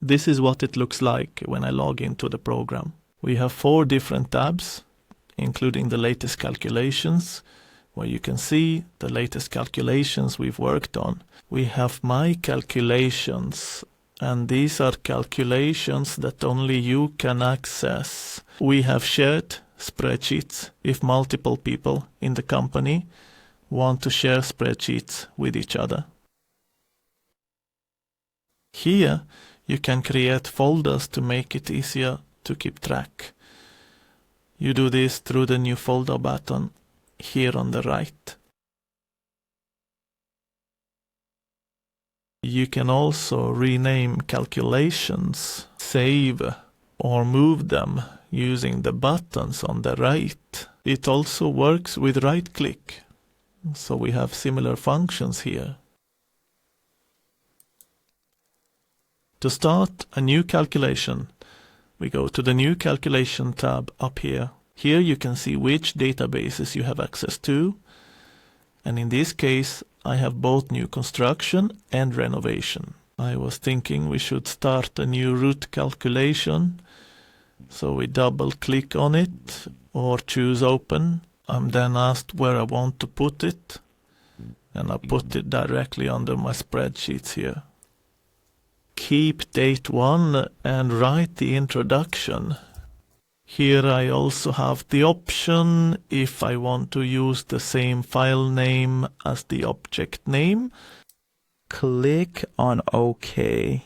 This is what it looks like when I log into the program. We have 4 different tabs, including the latest calculations, where you can see the latest calculations we've worked on. We have My Calculations, and these are calculations that only you can access. We have shared spreadsheets if multiple people in the company want to share spreadsheets with each other. Here you can create folders to make it easier to keep track. You do this through the New Folder button here on the right. You can also rename calculations, save or move them using the buttons on the right. It also works with right-click, so we have similar functions here. To start a new calculation, we go to the New Calculation tab up here. Here you can see which databases you have access to, and in this case I have both new construction and renovation. I was thinking we should start a new root calculation, so we double click on it or choose open. I'm then asked where I want to put it, and I put it directly under my spreadsheets here. Keep date 1 and write the introduction. Here I also have the option if I want to use the same file name as the object name. Click on OK.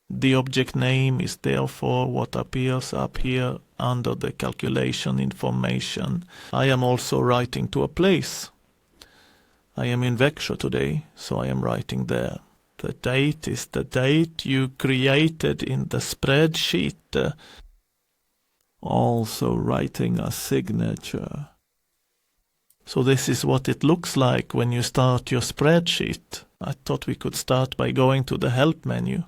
The object name is therefore what appears up here under the calculation information. I am also writing to a place. I am in Växjö today, so I am writing there. The date is the date you created in the spreadsheet. Also writing a signature. So this is what it looks like when you start your spreadsheet. I thought we could start by going to the Help menu.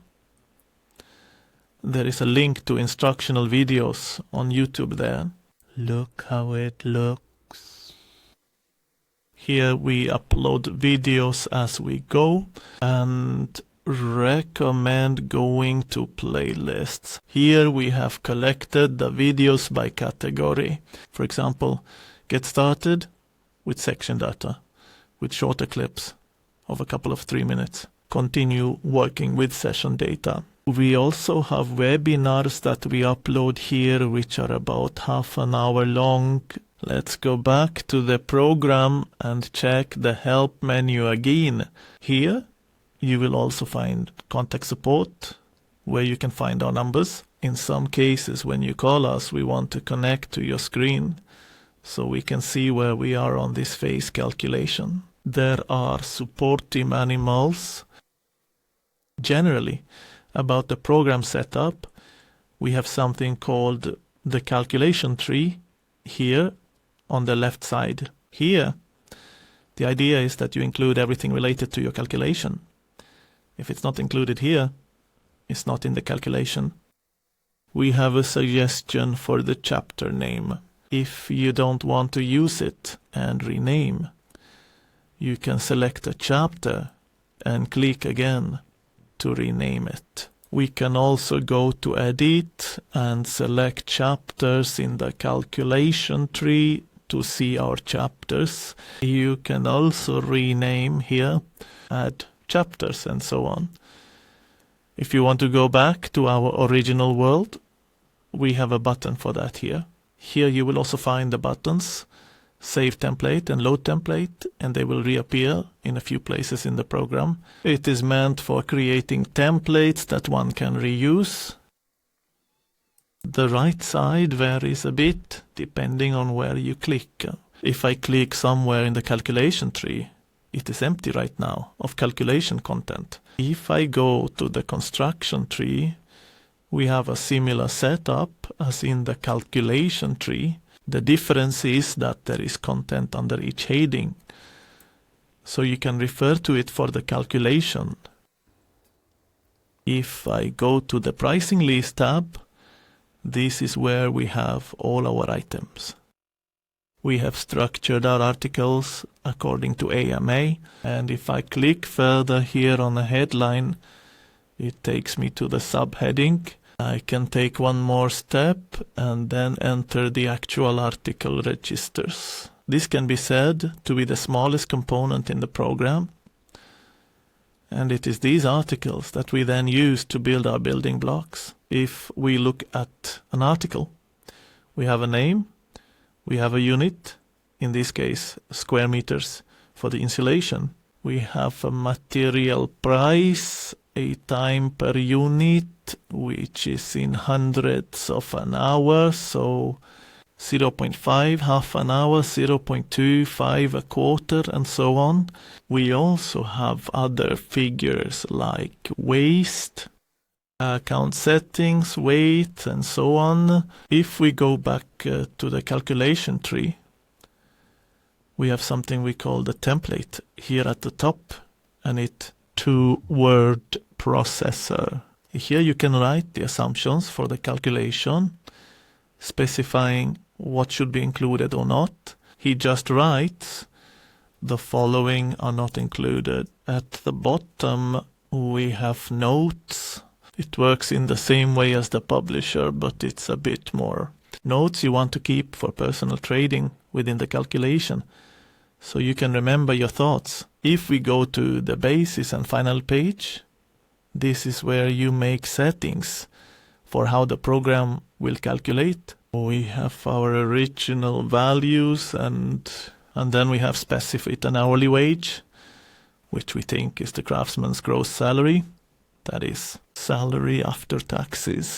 There is a link to instructional videos on YouTube there. Look how it looks. Here we upload videos as we go and recommend going to playlists. Here we have collected the videos by category. For example, get started with section data, with shorter clips of a couple of 3 minutes. Continue working with session data. We also have webinars that we upload here, which are about half an hour long. Let's go back to the program and check the Help menu again. Here you will also find contact support, where you can find our numbers. In some cases, when you call us, we want to connect to your screen so we can see where we are on this phase calculation. There are support team animals. Generally, about the program setup, we have something called the calculation tree here on the left side. Here, the idea is that you include everything related to your calculation. If it's not included here, it's not in the calculation. We have a suggestion for the chapter name. If you don't want to use it and rename, you can select a chapter and click again to rename it. We can also go to Edit and select chapters in the calculation tree to see our chapters. You can also rename here, add chapters and so on. If you want to go back to our original world, we have a button for that here. Here you will also find the buttons Save Template and Load Template, and they will reappear in a few places in the program. It is meant for creating templates that one can reuse. The right side varies a bit depending on where you click. If I click somewhere in the calculation tree, it is empty right now of calculation content. If I go to the construction tree, we have a similar setup as in the calculation tree. The difference is that there is content under each heading, so you can refer to it for the calculation. If I go to the pricing list tab, this is where we have all our items. We have structured our articles according to AMA, and if I click further here on the headline, It takes me to the subheading. I can take one more step and then enter the actual article registers. This can be said to be the smallest component in the program. And it is these articles that we then use to build our building blocks. If we look at an article, we have a name, we have a unit, in this case square meters for the insulation. We have a material price, a time per unit, which is in hundredths of an hour, so 0.5, half an hour, 0.2, 5, a quarter, and so on. We also have other figures like waste, count settings, weight, and so on. If we go back to the calculation tree, we have something we call the template here at the top, and it two-word processor. Here you can write the assumptions for the calculation, specifying what should be included or not. He just writes the following are not included. At the bottom we have notes. It works in the same way as the publisher, but it's a bit more. Notes you want to keep for personal trading within the calculation, so you can remember your thoughts. If we go to the basis and final page, this is where you make settings for how the program will calculate. We have our original values, and then we have specified an hourly wage, which we think is the craftsman's gross salary. That is salary after taxes.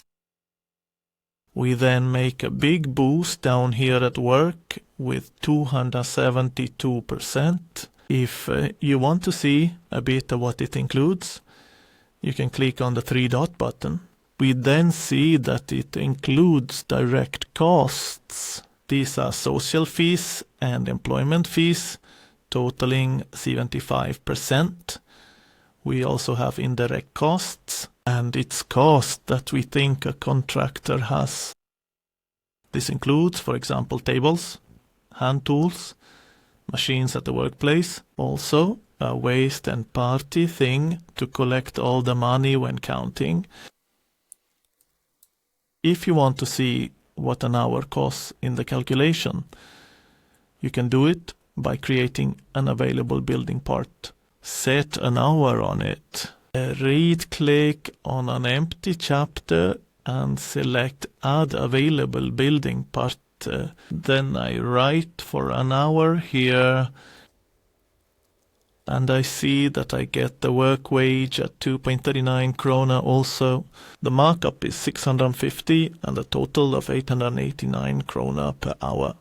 We then make a big boost down here at work with 272%. If you want to see a bit of what it includes, you can click on the 3-dot button. We then see that it includes direct costs. These are social fees and employment fees, totaling 75%. We also have indirect costs, and it's cost that we think a contractor has. This includes, for example, tables, hand tools, machines at the workplace, also a waste and party thing to collect all the money when counting. If you want to see what an hour costs in the calculation, you can do it by creating an available building part. Set an hour on it. Right-click on an empty chapter and select Add Available Building Part. Then I write for an hour here, and I see that I get the work wage at 2.39 krona also. The markup is 650 and a total of 889 krona per hour.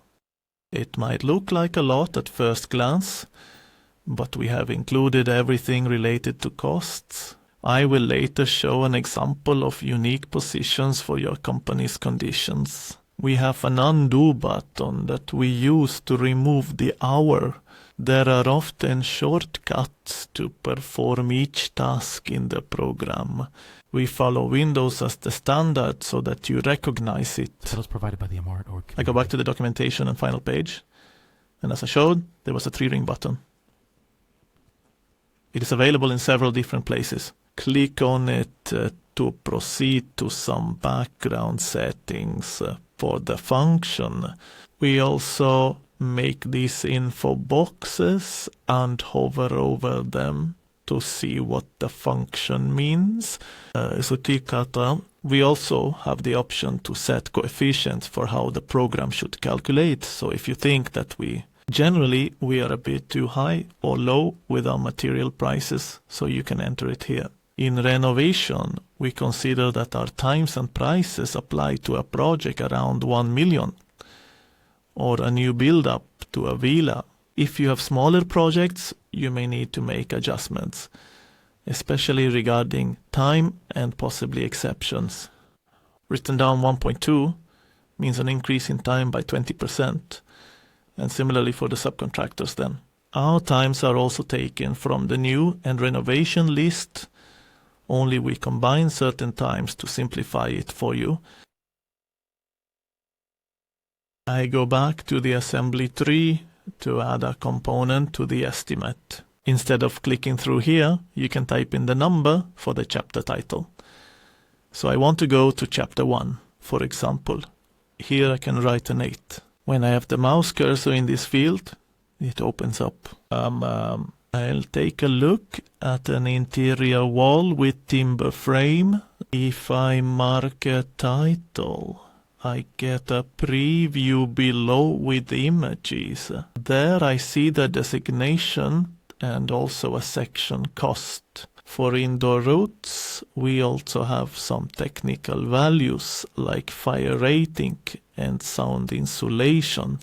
It might look like a lot at first glance, but we have included everything related to costs. I will later show an example of unique positions for your company's conditions. We have an undo button that we use to remove the hour. There are often shortcuts to perform each task in the program. We follow Windows as the standard so that you recognize it. Titles provided by the Amart or I go back to the documentation and final page, and as I showed, there was a 3-ring button. It is available in several different places. Click on it to proceed to some background settings for the function. We also make these info boxes and hover over them to see what the function means. We also have the option to set coefficients for how the program should calculate. So if you think that we are a bit too high or low with our material prices, so you can enter it here. In renovation, we consider that our times and prices apply to a project around 1 million or a new build-up to a villa. If you have smaller projects, you may need to make adjustments, especially regarding time and possibly exceptions. Written down 1.2 means an increase in time by 20%, and similarly for the subcontractors then. Our times are also taken from the new and renovation list, only we combine certain times to simplify it for you. I go back to the assembly tree to add a component to the estimate. Instead of clicking through here, you can type in the number for the chapter title. So I want to go to chapter 1, for example. Here I can write an 8. When I have the mouse cursor in this field, it opens up. I'll take a look at an interior wall with timber frame. If I mark a title, I get a preview below with images. There I see the designation and also a section cost. For indoor routes, we also have some technical values like fire rating and sound insulation.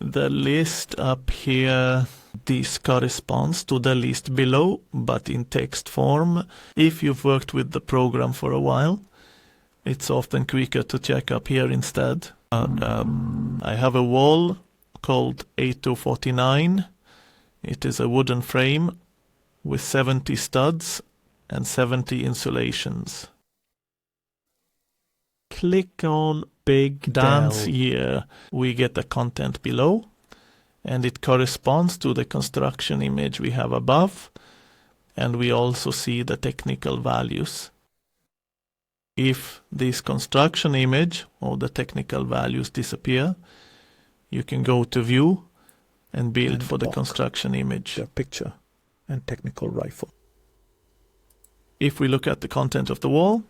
The list up here, this corresponds to the list below, but in text form. If you've worked with the program for a while, it's often quicker to check up here instead. I have a wall called 8249. It is a wooden frame with 70 studs and 70 insulations. Click on Big Dance here. We get the content below, and it corresponds to the construction image we have above, and we also see the technical values. If this construction image or the technical values disappear, you can go to View and build and for the construction image. The picture and technical rifle. If we look at the content of the wall,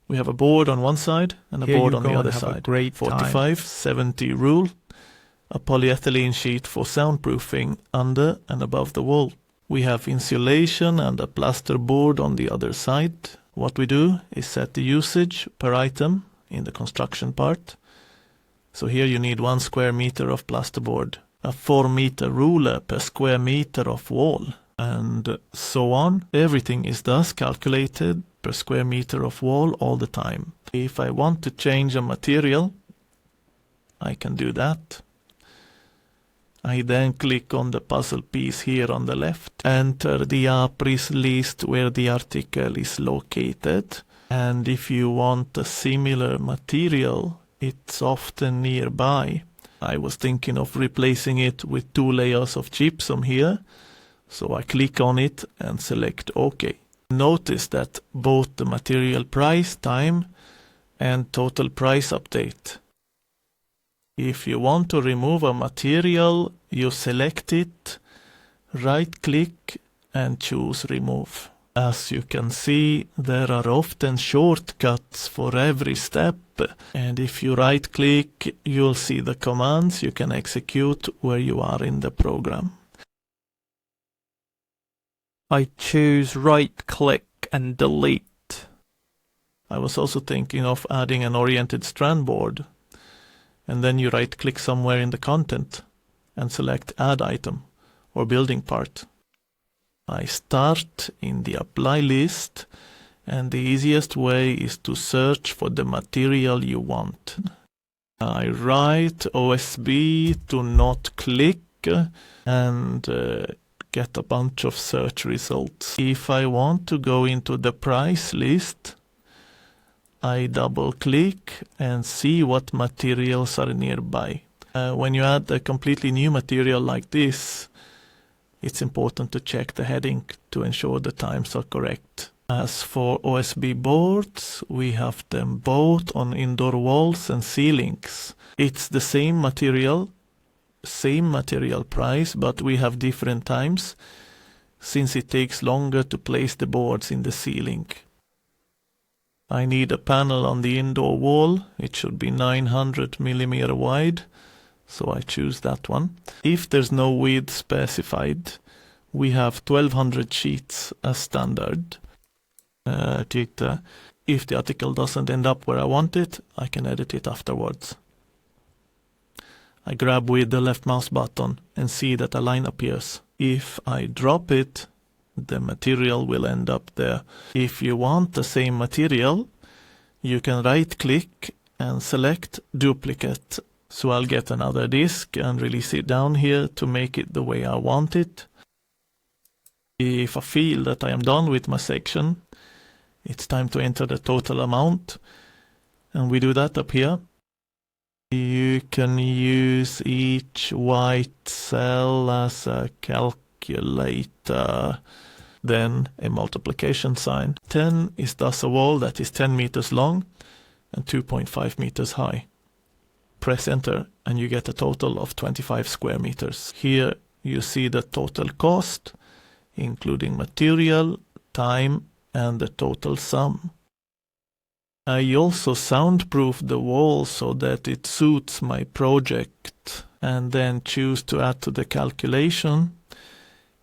we have a board on one side and a board on the other side. Great 45-70 rule, a polyethylene sheet for soundproofing under and above the wall. We have insulation and a plaster board on the other side. What we do is set the usage per item in the construction part. So here you need 1 square meter of plasterboard, a 4-meter ruler per square meter of wall, and so on. Everything is thus calculated per square meter of wall all the time. If I want to change a material, I can do that. I then click on the puzzle piece here on the left, enter the APRIS list where the article is located, and if you want a similar material, it's often nearby. I was thinking of replacing it with 2 layers of gypsum here, so I click on it and select OK. Notice that both the material price time and total price update. If you want to remove a material, you select it, right-click and choose Remove. As you can see, there are often shortcuts for every step, and if you right-click, you'll see the commands you can execute where you are in the program. I choose right-click and delete. I was also thinking of adding an oriented strand board, and then you right-click somewhere in the content and select Add Item or Building Part. I start in the Apply list, and the easiest way is to search for the material you want. I write OSB to not click and get a bunch of search results. If I want to go into the price list, I double click and see what materials are nearby. When you add a completely new material like this, it's important to check the heading to ensure the times are correct. As for OSB boards, we have them both on indoor walls and ceilings. It's the same material price, but we have different times since it takes longer to place the boards in the ceiling. I need a panel on the indoor wall. It should be 900mm wide, so I choose that one. If there's no width specified, we have 1200 sheets as standard. If the article doesn't end up where I want it, I can edit it afterwards. I grab with the left mouse button and see that a line appears. If I drop it, the material will end up there. If you want the same material, you can right-click and select Duplicate. So I'll get another disk and release it down here to make it the way I want it. If I feel that I am done with my section, it's time to enter the total amount, and we do that up here. You can use each white cell as a calculator calculate then a multiplication sign. 10 is thus a wall that is 10 meters long and 2.5 meters high. Press enter and you get a total of 25 square meters. Here you see the total cost, including material, time, and the total sum. I also soundproof the wall so that it suits my project, and then choose to add to the calculation.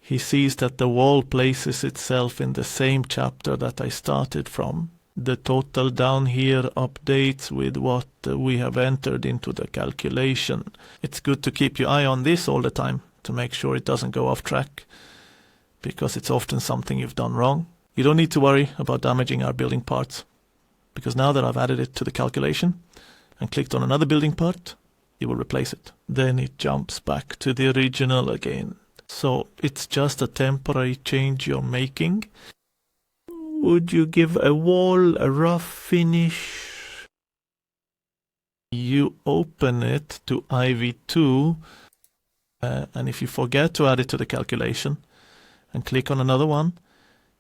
He sees that the wall places itself in the same chapter that I started from. The total down here updates with what we have entered into the calculation. It's good to keep your eye on this all the time to make sure it doesn't go off track, because it's often something you've done wrong. You don't need to worry about damaging our building parts, because now that I've added it to the calculation and clicked on another building part, you will replace it. Then it jumps back to the original again. So it's just a temporary change you're making. Would you give a wall a rough finish? You open it to IV2, and if you forget to add it to the calculation and click on another one,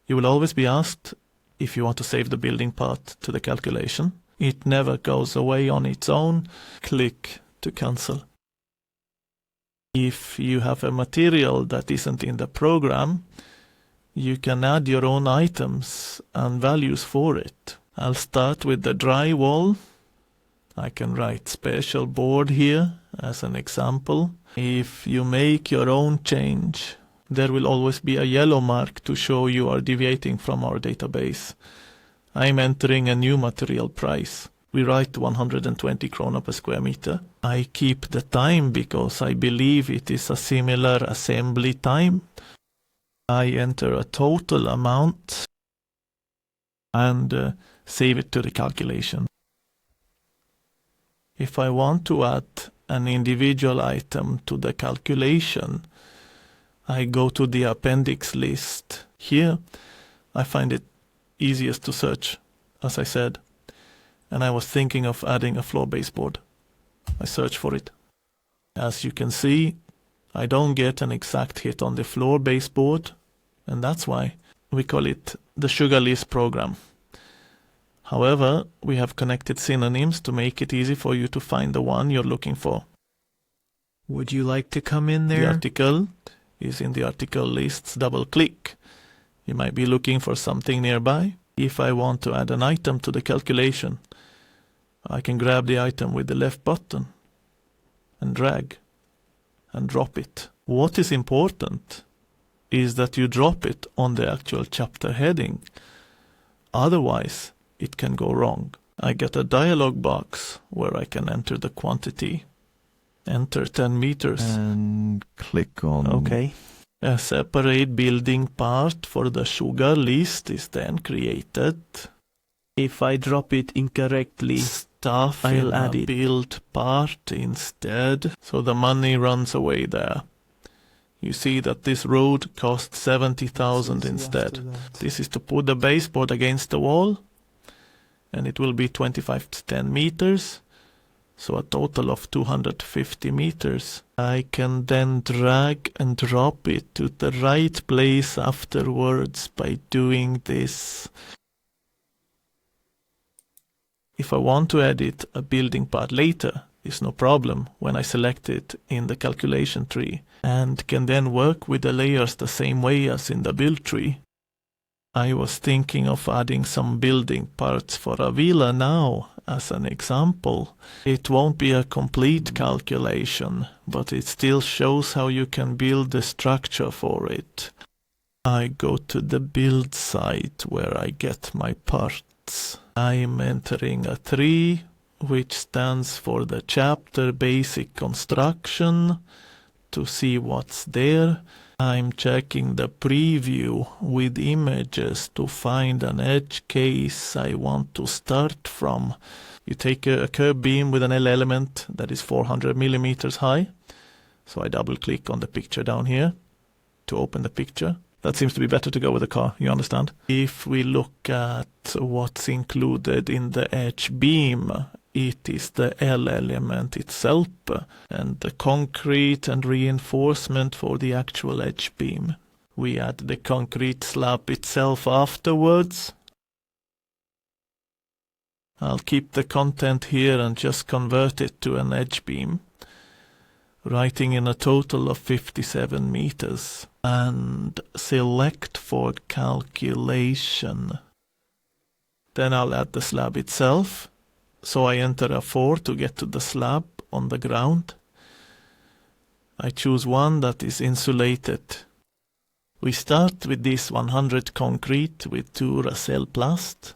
you will always be asked if you want to save the building part to the calculation. It never goes away on its own. Click to cancel. If you have a material that isn't in the program, you can add your own items and values for it. I'll start with the drywall. I can write special board here as an example. If you make your own change, there will always be a yellow mark to show you are deviating from our database. I'm entering a new material price. We write 120 krona per square meter. I keep the time because I believe it is a similar assembly time. I enter a total amount and save it to the calculation. If I want to add an individual item to the calculation, I go to the appendix list. Here, I find it easiest to search, as I said, and I was thinking of adding a floor baseboard. I search for it. As you can see, I don't get an exact hit on the floor baseboard, and that's why we call it the sugar list program. However, we have connected synonyms to make it easy for you to find the one you're looking for. Would you like to come in there? The article is in the article lists. Double click. You might be looking for something nearby. If I want to add an item to the calculation, I can grab the item with the left button and drag and drop it. What is important is that you drop it on the actual chapter heading. Otherwise, it can go wrong. I get a dialog box where I can enter the quantity. Enter 10 meters. And click on... Okay. A separate building part for the sugar list is then created. If I drop it incorrectly, Stuff I'll in add a it. build part instead, so the money runs away there. You see that this road costs 70,000 instead. This is to put the baseboard against the wall, and it will be 25 to 10 meters, so a total of 250 meters. I can then drag and drop it to the right place afterwards by doing this. If I want to edit a building part later, it's no problem when I select it in the calculation tree, and can then work with the layers the same way as in the build tree. I was thinking of adding some building parts for a villa now, as an example. It won't be a complete calculation, but it still shows how you can build the structure for it. I go to the build site where I get my parts. I'm entering a 3, which stands for the chapter basic construction, to see what's there. I'm checking the preview with images to find an edge case I want to start from. You take a curved beam with an L element that is 400 millimeters high. So I double click on the picture down here to open the picture. That seems to be better to go with a car, you understand? If we look at what's included in the edge beam, it is the L element itself and the concrete and reinforcement for the actual edge beam. we add the concrete slab itself afterwards. I'll keep the content here and just convert it to an edge beam, writing in a total of 57 meters, and select for calculation. Then I'll add the slab itself, so I enter a 4 to get to the slab on the ground. I choose one that is insulated. We start with this 100 concrete with 2 Racel plast.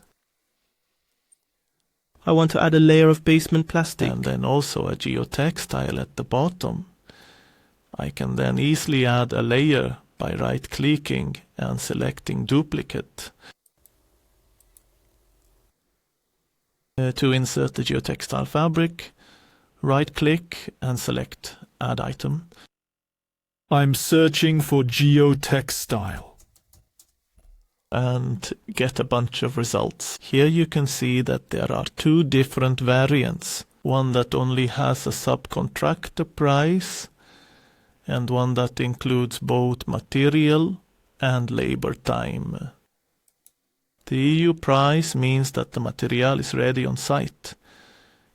I want to add a layer of basement plastic. And then also a geotextile at the bottom. I can then easily add a layer by right-clicking and selecting duplicate. To insert the geotextile fabric, right-click and select Add Item. I'm searching for geotextile. And get a bunch of results. Here you can see that there are 2 different variants. One that only has a subcontractor price, and one that includes both material and labor time. The EU price means that the material is ready on site,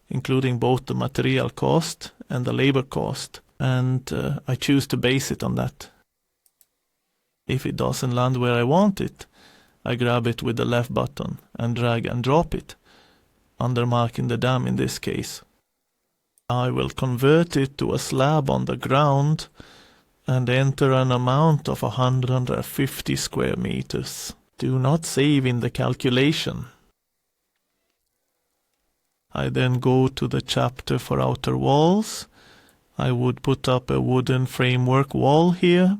including both the material cost and the labor cost, and I choose to base it on that. If it doesn't land where I want it, I grab it with the left button and drag and drop it, undermarking the dam in this case. I will convert it to a slab on the ground and enter an amount of 150 square meters. Do not save in the calculation. I then go to the chapter for outer walls. I would put up a wooden framework wall here.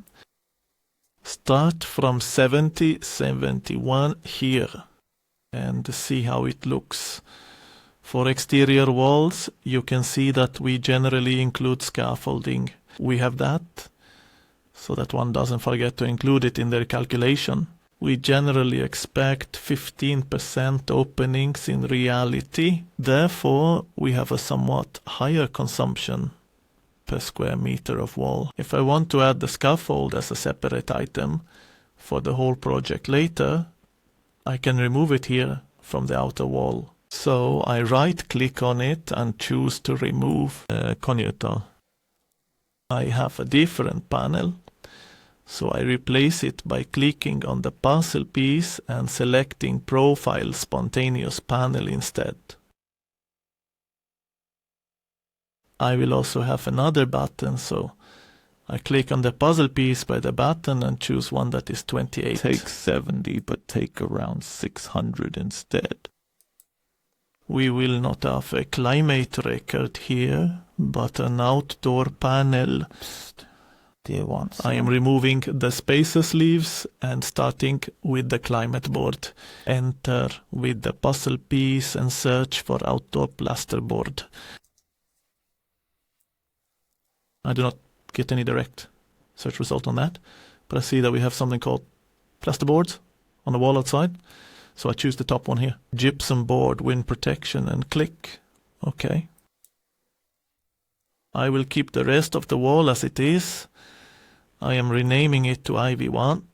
Start from 70, 71 here and see how it looks. For exterior walls, you can see that we generally include scaffolding. We have that, so that one doesn't forget to include it in their calculation. We generally expect 15% openings in reality. Therefore, we have a somewhat higher consumption per square meter of wall. If I want to add the scaffold as a separate item for the whole project later, I can remove it here from the outer wall. So I right click on it and choose to remove conjutor. I have a different panel, so I replace it by clicking on the puzzle piece and selecting Profile Spontaneous Panel instead. I will also have another button, so I click on the puzzle piece by the button and choose one that is 28. Take 70, but take around 600 instead. We will not have a climate record here, but an outdoor panel. Psst. Do you want some? I am removing the spacer sleeves and starting with the climate board. Enter with the puzzle piece and search for outdoor plasterboard. I do not get any direct search result on that, but I see that we have something called plasterboards on the wall outside. So I choose the top one here. Gypsum board, wind protection, and click. Okay. I will keep the rest of the wall as it is. I am renaming it to IV1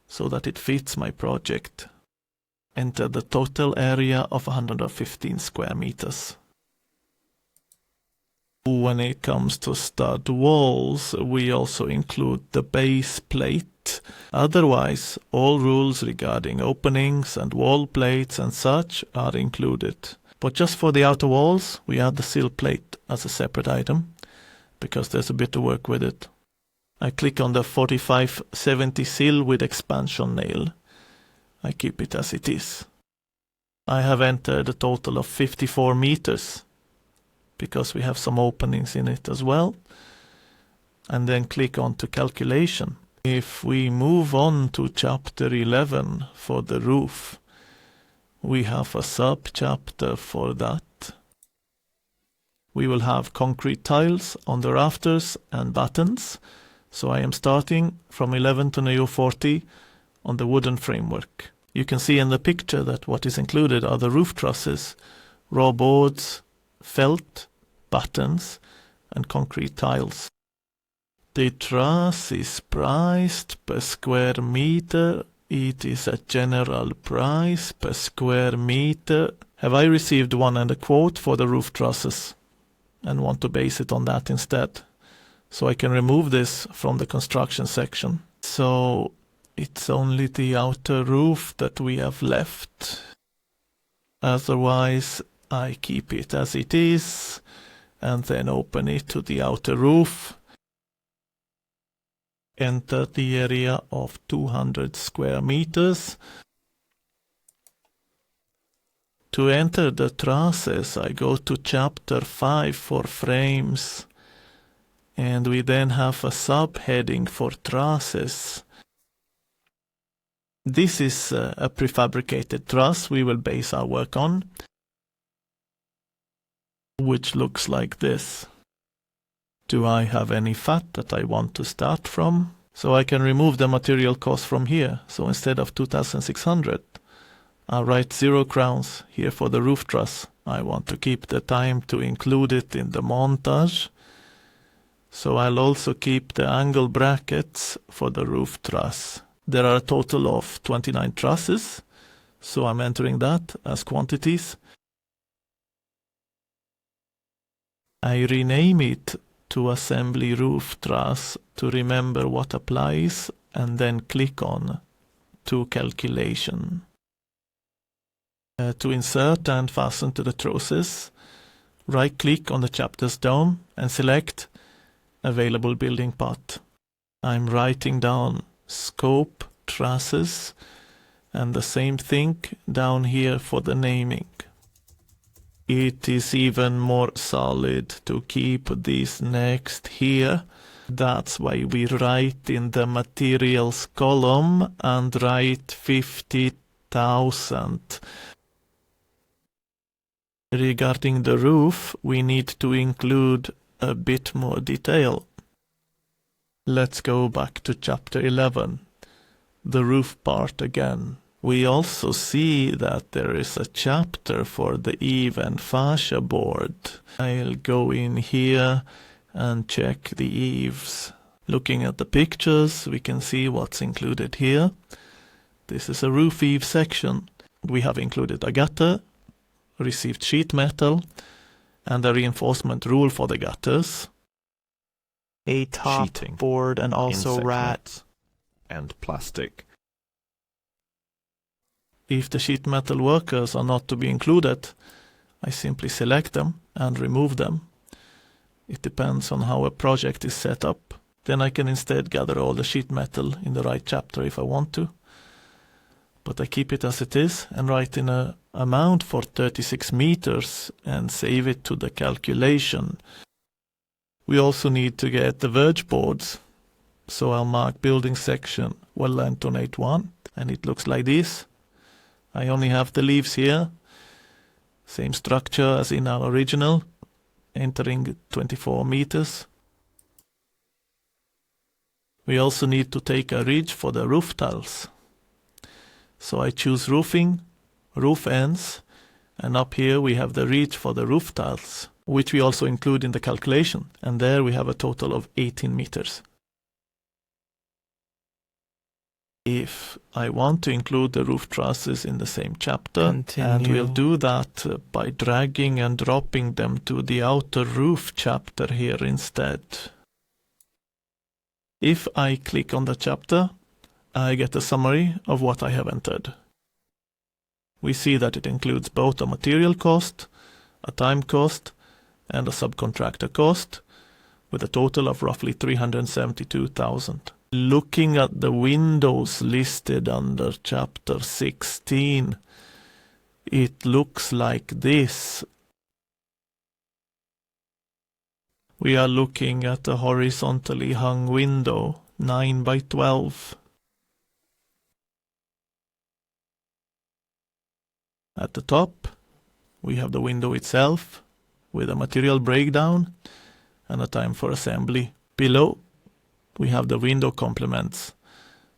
so that it fits my project. Enter the total area of 115 square meters. When it comes to stud walls, we also include the base plate. Otherwise, all rules regarding openings and wall plates and such are included. But just for the outer walls, we add the sill plate as a separate item, because there's a bit to work with it. I click on the 4570 sill with expansion nail. I keep it as it is. I have entered a total of 54 meters, because we have some openings in it as well. And then click on to calculation. If we move on to chapter 11 for the roof, we have a sub-chapter for that. We will have concrete tiles on the rafters and battens. So I am starting from 11 to Neo 40 on the wooden framework. You can see in the picture that what is included are the roof trusses, raw boards, felt, battens, and concrete tiles. The truss is priced per square meter. It is a general price per square meter. Have I received one and a quote for the roof trusses and want to base it on that instead? So I can remove this from the construction section. So it's only the outer roof that we have left. Otherwise, I keep it as it is and then open it to the outer roof. Enter the area of 200 square meters. To enter the trusses, I go to chapter 5 for frames, and we then have a subheading for trusses. This is a prefabricated truss we will base our work on, which looks like this. Do I have any fat that I want to start from? So I can remove the material cost from here. So instead of 2,600, I'll write 0 crowns here for the roof truss. I want to keep the time to include it in the montage. So I'll also keep the angle brackets for the roof truss. There are a total of 29 trusses, so I'm entering that as quantities. I rename it to assembly roof truss to remember what applies, and then click on to calculation. To insert and fasten to the trusses, right-click on the chapter's dome and select available building part. I'm writing down scope trusses and the same thing down here for the naming. It is even more solid to keep this next here. That's why we write in the materials column and write 50,000. Regarding the roof, we need to include a bit more detail. Let's go back to chapter 11, the roof part again. We also see that there is a chapter for the eave and fascia board. I'll go in here and check the eaves. Looking at the pictures, we can see what's included here. This is a roof eave section. We have included a gutter, received sheet metal, and a reinforcement rule for the gutters. A top Sheeting, board and also insect rat. nets, and plastic. If the sheet metal workers are not to be included, I simply select them and remove them. It depends on how a project is set up. Then I can instead gather all the sheet metal in the right chapter if I want to. But I keep it as it is and write in an amount for 36 meters and save it to the calculation. We also need to get the verge boards. So I'll mark building section well length on 8.1 and it looks like this. I only have the leaves here. Same structure as in our original, entering 24 meters. We also need to take a ridge for the roof tiles. So I choose roofing, roof ends, and up here we have the ridge for the roof tiles, which we also include in the calculation. And there we have a total of 18 meters. If I want to include the roof trusses in the same chapter, Continue. and we'll do that by dragging and dropping them to the outer roof chapter here instead. If I click on the chapter, I get a summary of what I have entered. We see that it includes both a material cost, a time cost, and a subcontractor cost, with a total of roughly 372,000. Looking at the windows listed under chapter 16, it looks like this. We are looking at a horizontally hung window, 9 by 12. At the top, we have the window itself, with a material breakdown and a time for assembly. Below, we have the window complements,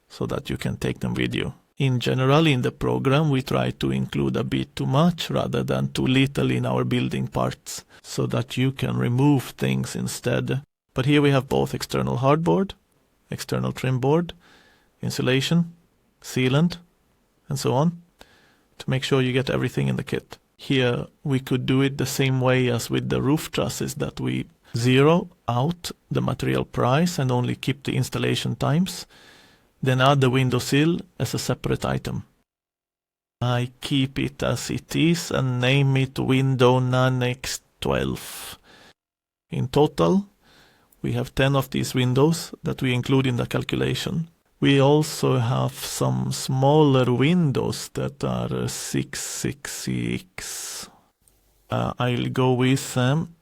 so that you can take them with you. In general, in the program, we try to include a bit too much rather than too little in our building parts, so that you can remove things instead. But here we have both external hardboard, external trim board, insulation, sealant, and so on, to make sure you get everything in the kit. Here we could do it the same way as with the roof trusses, that we zero out the material price and only keep the installation times, then add the window sill as a separate item. I keep it as it is and name it Window Nanex 12. In total, we have 10 of these windows that we include in the calculation. We also have some smaller windows that are 666. I'll go with them.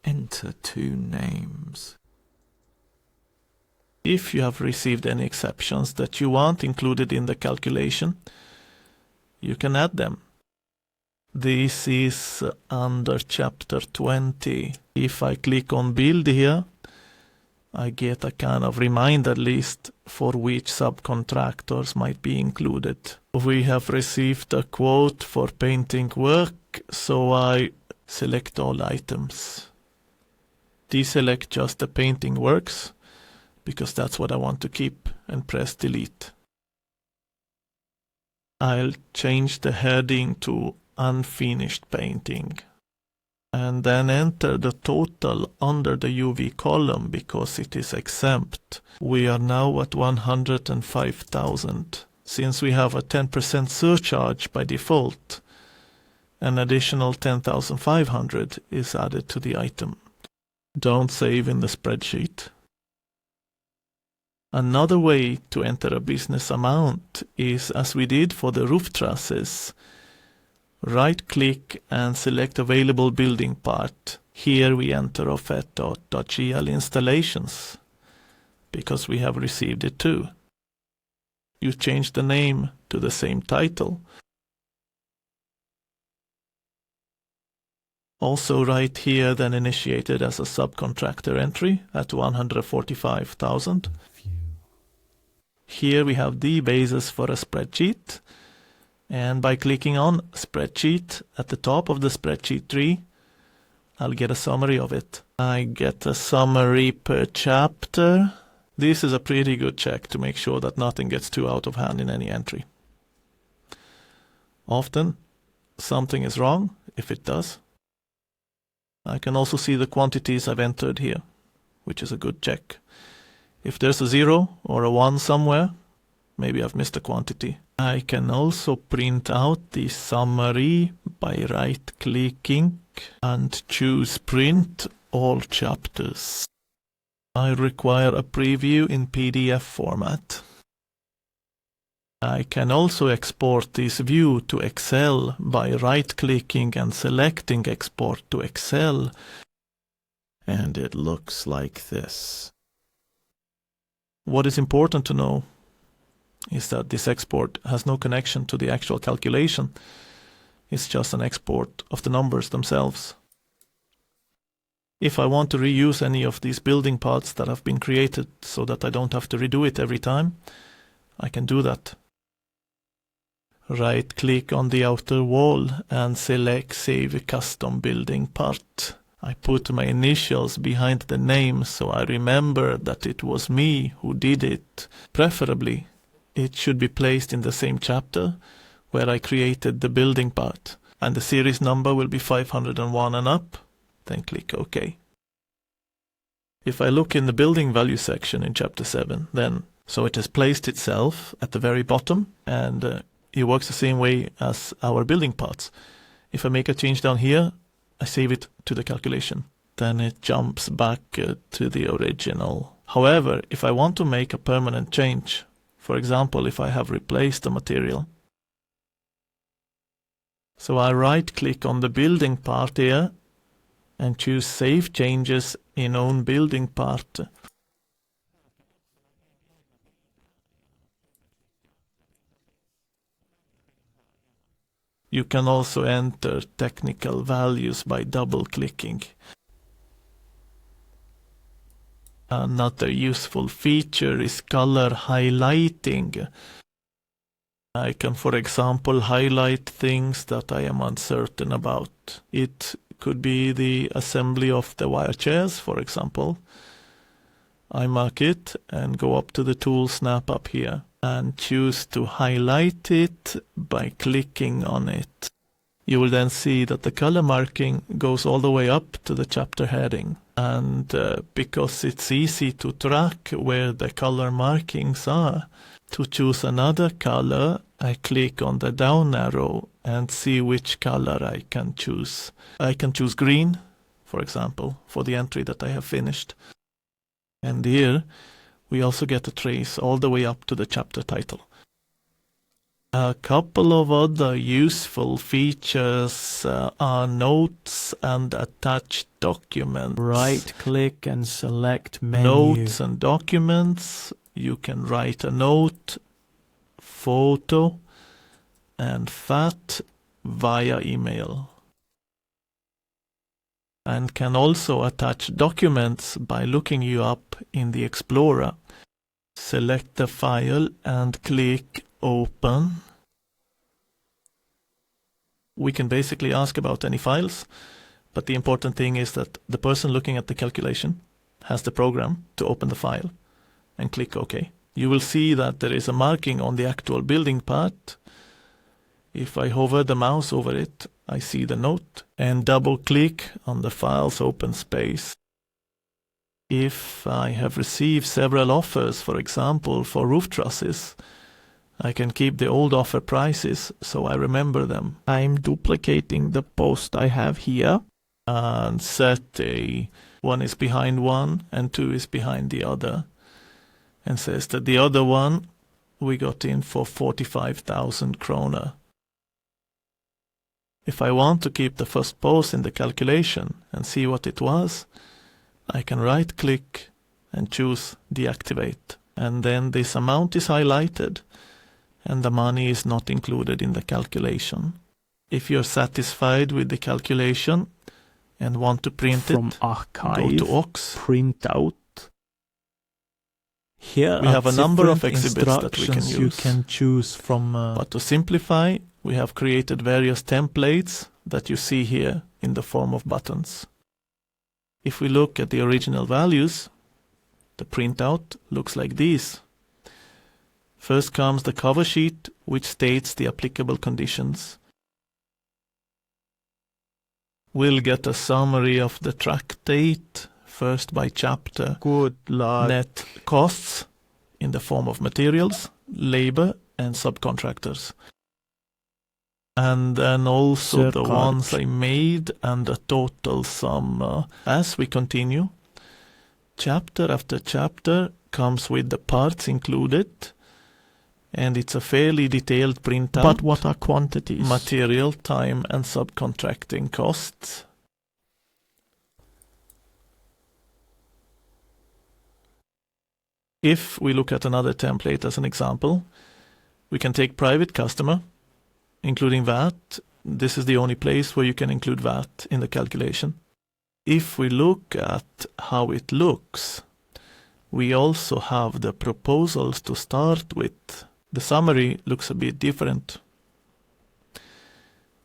Enter 2 names. If you have received any exceptions that you want included in the calculation, you can add them. This is under chapter 20. If I click on build here, I get a kind of reminder list for which subcontractors might be included. We have received a quote for painting work, so I select all items. Deselect just the painting works, because that's what I want to keep, and press delete. I'll change the heading to unfinished painting, and then enter the total under the UV column because it is exempt. We are now at 105,000. Since we have a 10% surcharge by default, an additional 10,500 is added to the item. Don't save in the spreadsheet. Another way to enter a business amount is as we did for the roof trusses. Right-click and select available building part. Here we enter offert.gl installations, because we have received it too. You change the name to the same title. Also right here then initiated as a subcontractor entry at 145,000. Here we have the basis for a spreadsheet, and by clicking on spreadsheet at the top of the spreadsheet tree, I'll get a summary of it. I get a summary per chapter. This is a pretty good check to make sure that nothing gets too out of hand in any entry. Often something is wrong, if it does. I can also see the quantities I've entered here, which is a good check. If there's a 0 or a 1 somewhere, maybe I've missed a quantity. I can also print out the summary by right-clicking and choose Print All Chapters. I require a preview in PDF format. I can also export this view to Excel by right-clicking and selecting Export to Excel. And it looks like this. What is important to know is that this export has no connection to the actual calculation. It's just an export of the numbers themselves. If I want to reuse any of these building parts that have been created so that I don't have to redo it every time, I can do that. Right-click on the outer wall and select Save Custom Building Part. I put my initials behind the name so I remember that it was me who did it. Preferably, it should be placed in the same chapter where I created the building part, and the series number will be 501 and up. Then click OK. If I look in the building value section in chapter 7, then so it has placed itself at the very bottom, and it works the same way as our building parts. If I make a change down here, I save it to the calculation. Then it jumps back to the original. However, if I want to make a permanent change, for example, if I have replaced the material, so I right-click on the building part here and choose Save Changes in Own Building Part. You can also enter technical values by double-clicking. Another useful feature is color highlighting. I can, for example, highlight things that I am uncertain about. It could be the assembly of the wire chairs, for example. I mark it and go up to the tool snap up here and choose to highlight it by clicking on it. You will then see that the color marking goes all the way up to the chapter heading. And because it's easy to track where the color markings are, to choose another color, I click on the down arrow and see which color I can choose. I can choose green, for example, for the entry that I have finished. And here we also get a trace all the way up to the chapter title. A couple of other useful features are notes and attached documents. Right click and select menu. Notes and documents. You can write a note, photo, and FAT via email. And can also attach documents by looking you up in the Explorer. Select the file and click Open. We can basically ask about any files, but the important thing is that the person looking at the calculation has the program to open the file and click OK. You will see that there is a marking on the actual building part. If I hover the mouse over it, I see the note and double click on the file's open space. If I have received several offers, for example, for roof trusses, I can keep the old offer prices so I remember them. I'm duplicating the post I have here. And set one is behind one and 2 is behind the other. And says that the other one we got in for 45,000 kroner. If I want to keep the first post in the calculation and see what it was, I can right click and choose deactivate. And then this amount is highlighted and the money is not included in the calculation. If you're satisfied with the calculation and want to print From it, archive, go to OX. print out. Here We are have a number of different exhibits that we can instructions you use. can choose from. But to simplify, we have created various templates that you see here in the form of buttons. If we look at the original values, the printout looks like these. First comes the cover sheet, which states the applicable conditions. We'll get a summary of the track date, first by chapter. Good luck. Net costs in the form of materials, labor, and subcontractors. And then also the Surcharge. ones I made and the total sum. As we continue, chapter after chapter comes with the parts included, and it's a fairly detailed printout. But what are quantities? Material, time, and subcontracting costs. If we look at another template as an example, we can take private customer, including VAT. This is the only place where you can include VAT in the calculation. If we look at how it looks, we also have the proposals to start with. The summary looks a bit different.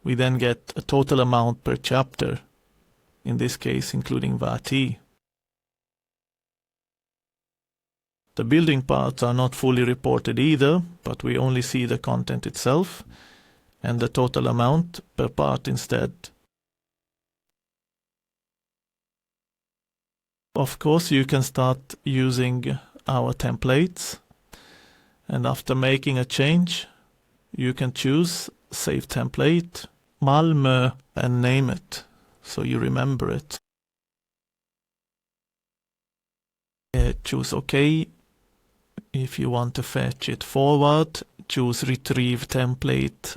We then get a total amount per chapter, in this case including VAT. The building parts are not fully reported either, but we only see the content itself and the total amount per part instead. Of course, you can start using our templates, and after making a change, you can choose Save Template, Malmö, and name it so you remember it. Choose OK. If you want to fetch it forward, choose Retrieve Template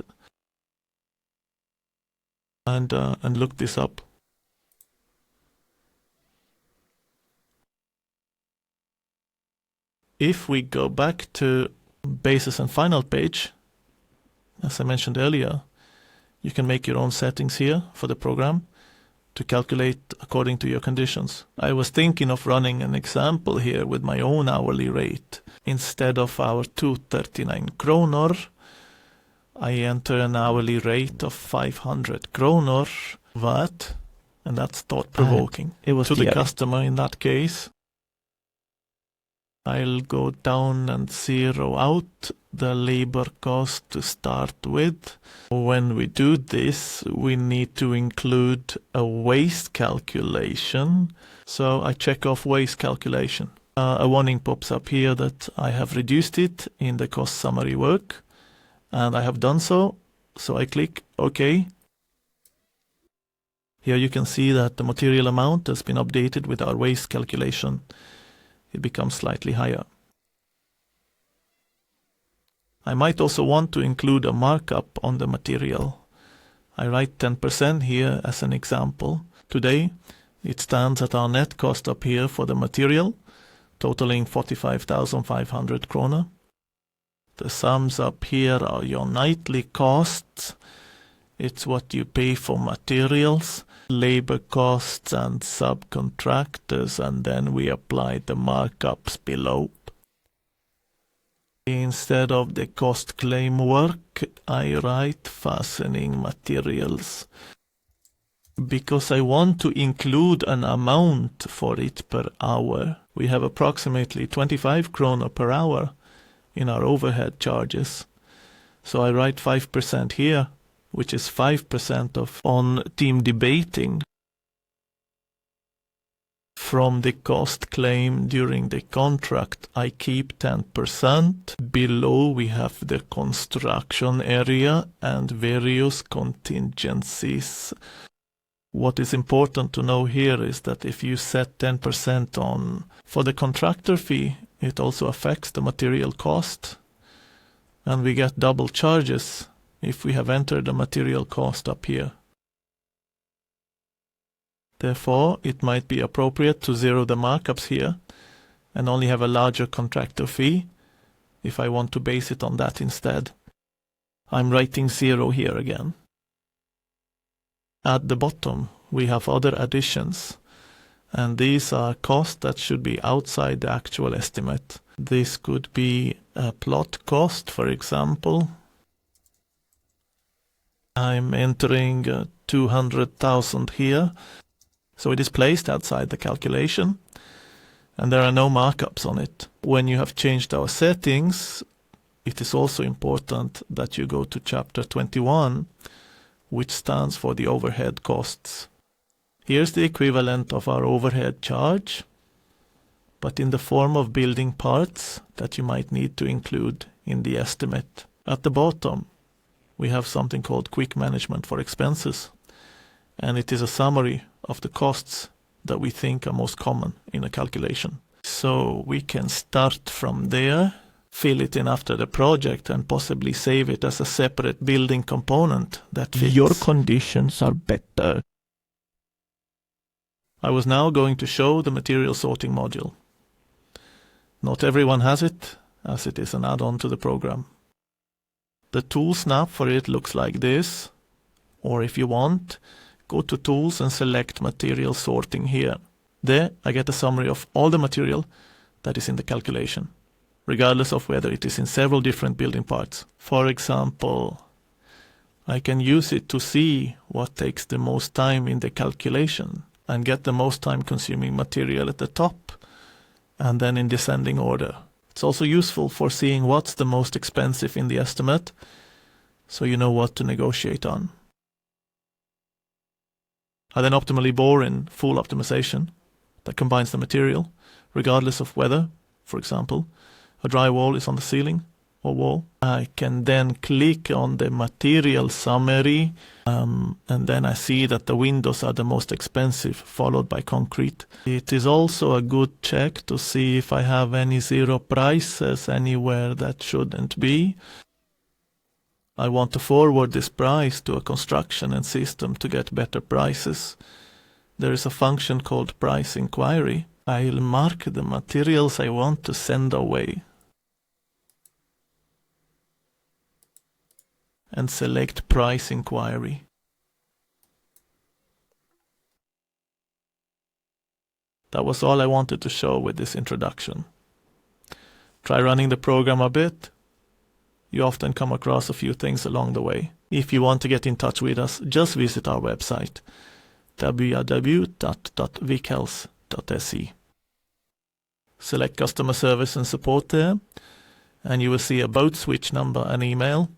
and look this up. If we go back to Basis and Final page, as I mentioned earlier, you can make your own settings here for the program to calculate according to your conditions. I was thinking of running an example here with my own hourly rate. Instead of our 239 kronor, I enter an hourly rate of 500 kronor. VAT And that's thought-provoking. It was To the theory. customer in that case, I'll go down and zero out the labor cost to start with. When we do this, we need to include a waste calculation. So I check off waste calculation. A warning pops up here that I have reduced it in the cost summary work, and I have done so. So I click OK. Here you can see that the material amount has been updated with our waste calculation. It becomes slightly higher. I might also want to include a markup on the material. I write 10% here as an example. Today, it stands at our net cost up here for the material, totaling 45,500 krona. The sums up here are your nightly costs. It's what you pay for materials, labor costs and subcontractors, and then we apply the markups below. Instead of the cost claim work, I write fastening materials, because I want to include an amount for it per hour. We have approximately 25 krona per hour in our overhead charges. So I write 5% here, which is 5% of on team debating. From the cost claim during the contract, I keep 10%. Below we have the construction area and various contingencies. What is important to know here is that if you set 10% on for the contractor fee, it also affects the material cost. And we get double charges if we have entered the material cost up here. Therefore, it might be appropriate to zero the markups here and only have a larger contractor fee if I want to base it on that instead. I'm writing 0 here again. At the bottom, we have other additions, and these are costs that should be outside the actual estimate. This could be a plot cost, for example. I'm entering 200,000 here, so it is placed outside the calculation, and there are no markups on it. When you have changed our settings, it is also important that you go to chapter 21, which stands for the overhead costs. Here's the equivalent of our overhead charge, but in the form of building parts that you might need to include in the estimate. At the bottom, we have something called quick management for expenses, and it is a summary of the costs that we think are most common in a calculation. So we can start from there, fill it in after the project, and possibly save it as a separate building component that fits. Your conditions are better. I was now going to show the material sorting module. Not everyone has it, as it is an add-on to the program. The tool snap for it looks like this, or if you want, go to Tools and select Material Sorting here. There I get a summary of all the material that is in the calculation, regardless of whether it is in several different building parts. For example, I can use it to see what takes the most time in the calculation and get the most time-consuming material at the top, and then in descending order. It's also useful for seeing what's the most expensive in the estimate, so you know what to negotiate on. I then optimally bore in full optimization that combines the material, regardless of whether, for example, a drywall is on the ceiling or wall. I can then click on the material summary, and then I see that the windows are the most expensive, followed by concrete. It is also a good check to see if I have any zero prices anywhere that shouldn't be. I want to forward this price to a construction and system to get better prices. There is a function called price inquiry. I'll mark the materials I want to send away and select price inquiry. That was all I wanted to show with this introduction. Try running the program a bit. You often come across a few things along the way. If you want to get in touch with us, just visit our website. www.vickels.se. Select customer service and support there, and you will see a boat switch number and email.